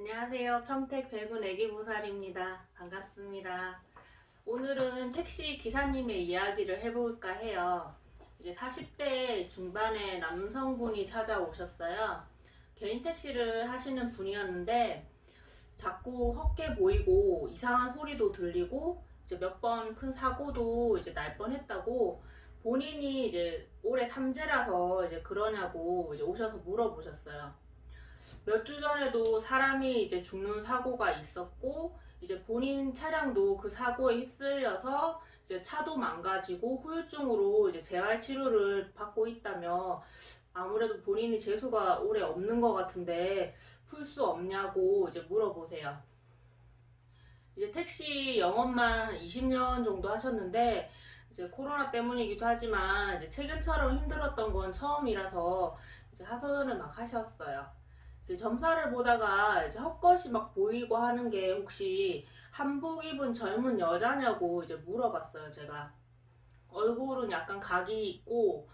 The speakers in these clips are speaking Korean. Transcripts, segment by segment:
안녕하세요. 평택 백운 애기보살입니다. 반갑습니다. 오늘은 택시 기사님의 이야기를 해볼까 해요. 이제 40대 중반의 남성분이 찾아오셨어요. 개인 택시를 하시는 분이었는데 자꾸 헛게 보이고 이상한 소리도 들리고 이제 몇 번 큰 사고도 이제 날 뻔했다고 본인이 이제 올해 삼재라서 이제 그러냐고 이제 오셔서 물어보셨어요. 몇 주 전에도 사람이 이제 죽는 사고가 있었고, 이제 본인 차량도 그 사고에 휩쓸려서 이제 차도 망가지고 후유증으로 이제 재활 치료를 받고 있다며 아무래도 본인이 재수가 올해 없는 것 같은데 풀 수 없냐고 이제 물어보세요. 이제 택시 영업만 20년 정도 하셨는데 이제 코로나 때문이기도 하지만 이제 최근처럼 힘들었던 건 처음이라서 이제 하소연을 막 하셨어요. 이제 점사를 보다가 이제 헛것이 막 보이고 하는 게 혹시 한복 입은 젊은 여자냐고 이제 물어봤어요, 제가. 얼굴은 약간 각이 있고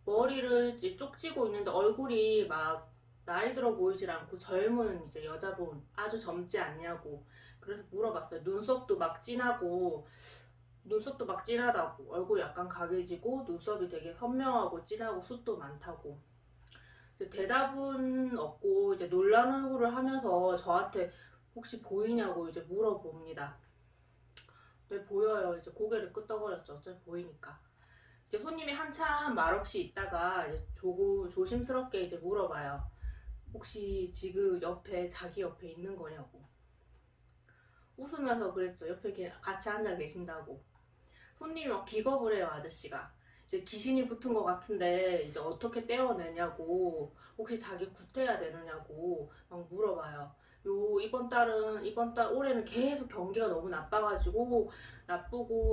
머리를 이제 쪽지고 있는데 얼굴이 막 나이 들어 보이질 않고 젊은 이제 여자분 아주 젊지 않냐고 그래서 물어봤어요. 눈썹도 막 진하다고 얼굴 약간 각해지고 눈썹이 되게 선명하고 진하고 숱도 많다고 이제 대답은 없고 이제 놀란 얼굴을 하면서 저한테 혹시 보이냐고 이제 물어봅니다. 네, 보여요. 이제 고개를 끄덕거렸죠. 어차피 보이니까. 이제 손님이 한참 말없이 있다가 이제 조심스럽게 이제 물어봐요. 혹시 지금 옆에 자기 옆에 있는 거냐고. 웃으면서 그랬죠. 옆에 같이 앉아 계신다고. 손님이 막 기겁을 해요, 아저씨가. 이제 귀신이 붙은 것 같은데 이제 어떻게 떼어내냐고 혹시 자기 구태야 되느냐고 막 물어봐요. 이번 달 올해는 계속 경기가 너무 나쁘고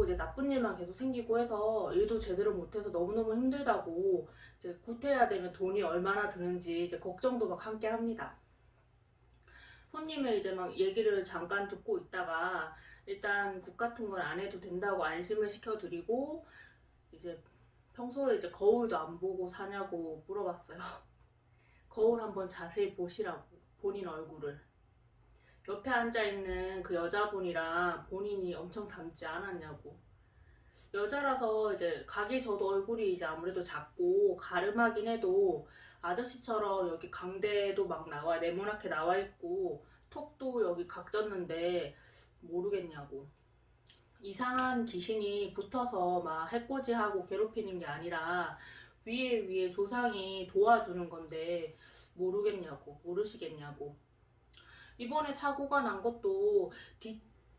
이제 나쁜 일만 계속 생기고 해서 일도 제대로 못해서 너무너무 힘들다고 이제 구태야 되면 돈이 얼마나 드는지 이제 걱정도 막 함께 합니다. 손님의 이제 막 얘기를 잠깐 듣고 있다가 일단 국 같은 건 안 해도 된다고 안심을 시켜드리고 이제 평소에 이제 거울도 안 보고 사냐고 물어봤어요. 거울 한번 자세히 보시라고 본인 얼굴을. 옆에 앉아있는 그 여자분이랑 본인이 엄청 닮지 않았냐고. 여자라서 이제 각이 저도 얼굴이 이제 아무래도 작고 가름하긴 해도 아저씨처럼 여기 강대도 막 네모나게 나와 있고 턱도 여기 각졌는데 모르겠냐고. 이상한 귀신이 붙어서 막 해코지하고 괴롭히는 게 아니라 위에 조상이 도와주는 건데 모르시겠냐고. 이번에 사고가 난 것도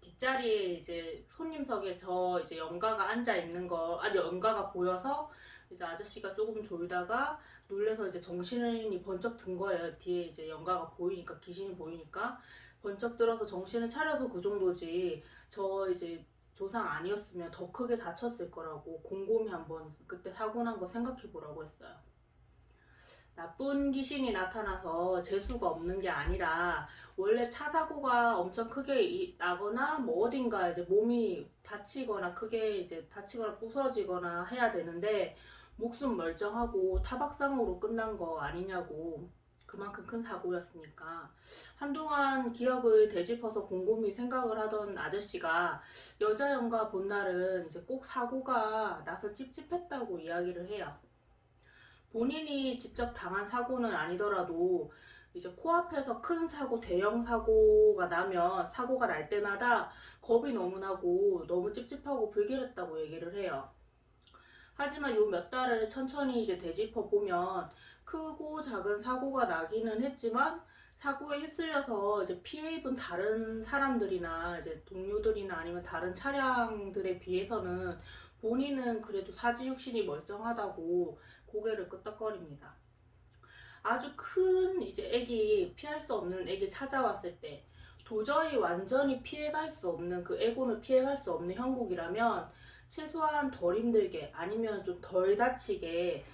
뒷자리에 이제 손님석에 저 이제 연가가 앉아 있는 거, 아니 연가가 보여서 이제 아저씨가 조금 졸다가 놀래서 이제 정신이 번쩍 든 거예요. 뒤에 이제 연가가 보이니까 귀신이 보이니까 번쩍 들어서 정신을 차려서 그 정도지. 저 이제 조상 아니었으면 더 크게 다쳤을 거라고 곰곰이 한번 그때 사고 난 거 생각해 보라고 했어요. 나쁜 귀신이 나타나서 재수가 없는 게 아니라 원래 차 사고가 엄청 크게 나거나 뭐 어딘가 이제 몸이 다치거나 크게 이제 다치거나 부서지거나 해야 되는데 목숨 멀쩡하고 타박상으로 끝난 거 아니냐고. 그만큼 큰 사고였으니까 한동안 기억을 되짚어서 곰곰이 생각을 하던 아저씨가 여자 연가 본 날은 이제 꼭 사고가 나서 찝찝했다고 이야기를 해요. 본인이 직접 당한 사고는 아니더라도 이제 코앞에서 큰 사고, 대형 사고가 나면 사고가 날 때마다 겁이 너무 나고 너무 찝찝하고 불길했다고 얘기를 해요. 하지만 요 몇 달을 천천히 이제 되짚어 보면 크고 작은 사고가 나기는 했지만 사고에 휩쓸려서 이제 피해 입은 다른 사람들이나 이제 동료들이나 아니면 다른 차량들에 비해서는 본인은 그래도 사지육신이 멀쩡하다고 고개를 끄덕거립니다. 아주 큰 이제 애기 피할 수 없는 애기 찾아왔을 때 도저히 완전히 피해갈 수 없는 그 애고는 피해갈 수 없는 형국이라면 최소한 덜 힘들게 아니면 좀 덜 다치게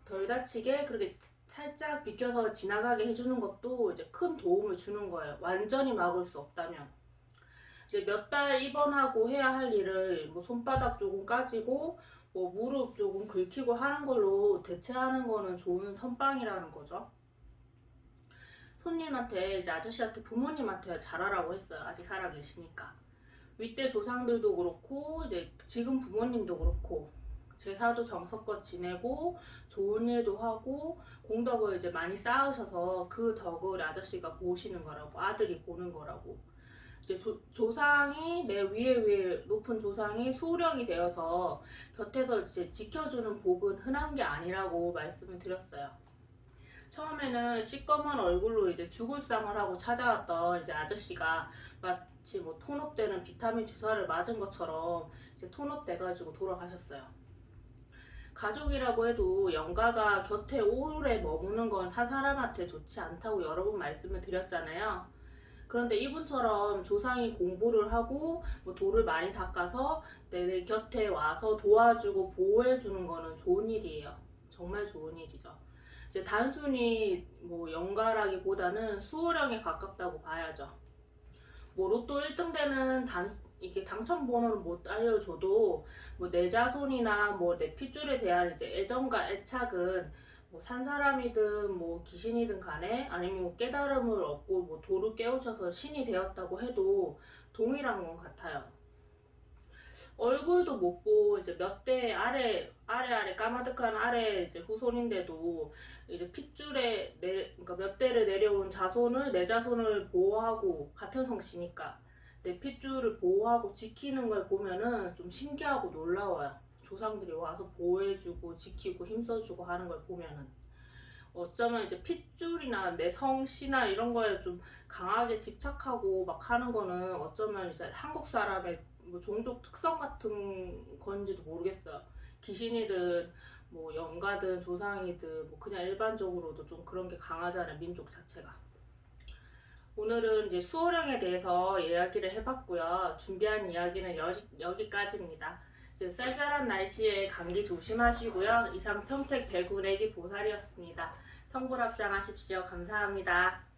그렇게 살짝 비켜서 지나가게 해주는 것도 이제 큰 도움을 주는 거예요. 완전히 막을 수 없다면. 이제 몇 달 입원하고 해야 할 일을 뭐 손바닥 조금 까지고 뭐 무릎 조금 긁히고 하는 걸로 대체하는 거는 좋은 선빵이라는 거죠. 손님한테 이제 아저씨한테 부모님한테 잘하라고 했어요. 아직 살아 계시니까. 윗대 조상들도 그렇고 이제 지금 부모님도 그렇고 제사도 정성껏 지내고 좋은 일도 하고 공덕을 이제 많이 쌓으셔서 그 덕을 아저씨가 보시는 거라고, 아들이 보는 거라고. 이제 조상이 내 위에 높은 조상이 수호령이 되어서 곁에서 이제 지켜주는 복은 흔한 게 아니라고 말씀을 드렸어요. 처음에는 시꺼먼 얼굴로 이제 죽을 상을 하고 찾아왔던 이제 아저씨가 마치 뭐 톤업되는 비타민 주사를 맞은 것처럼 이제 톤업돼가지고 돌아가셨어요. 가족이라고 해도 영가가 곁에 오래 머무는 건 사람한테 좋지 않다고 여러 번 말씀을 드렸잖아요. 그런데 이분처럼 조상이 공부를 하고 뭐 돌을 많이 닦아서 내 곁에 와서 도와주고 보호해주는 거는 좋은 일이에요. 정말 좋은 일이죠. 이제 단순히 뭐 영가라기보다는 수호령에 가깝다고 봐야죠. 뭐 로또 1등 되는 이게 당첨 번호를 못 알려줘도 뭐 내 자손이나 뭐 내 핏줄에 대한 이제 애정과 애착은 뭐 산 사람이든 뭐 귀신이든 간에 아니면 뭐 깨달음을 얻고 뭐 도를 깨우쳐서 신이 되었다고 해도 동일한 것 같아요. 얼굴도 못 보고 이제 몇 대 아래 까마득한 아래 이제 후손인데도 이제 핏줄에 그러니까 몇 대를 내려온 자손을 내 자손을 보호하고 같은 성씨니까 내 핏줄을 보호하고 지키는 걸 보면은 좀 신기하고 놀라워요. 조상들이 와서 보호해주고 지키고 힘써주고 하는 걸 보면은 어쩌면 이제 핏줄이나 내 성씨나 이런 거에 좀 강하게 집착하고 막 하는 거는 어쩌면 이제 한국 사람의 뭐 종족 특성 같은 건지도 모르겠어요. 귀신이든 뭐 영가든 조상이든 뭐 그냥 일반적으로도 좀 그런 게 강하잖아요. 민족 자체가. 오늘은 이제 수호령에 대해서 이야기를 해봤고요. 준비한 이야기는 여기까지입니다. 이제 쌀쌀한 날씨에 감기 조심하시고요. 이상 평택 배구내기 보살이었습니다. 성불합장하십시오. 감사합니다.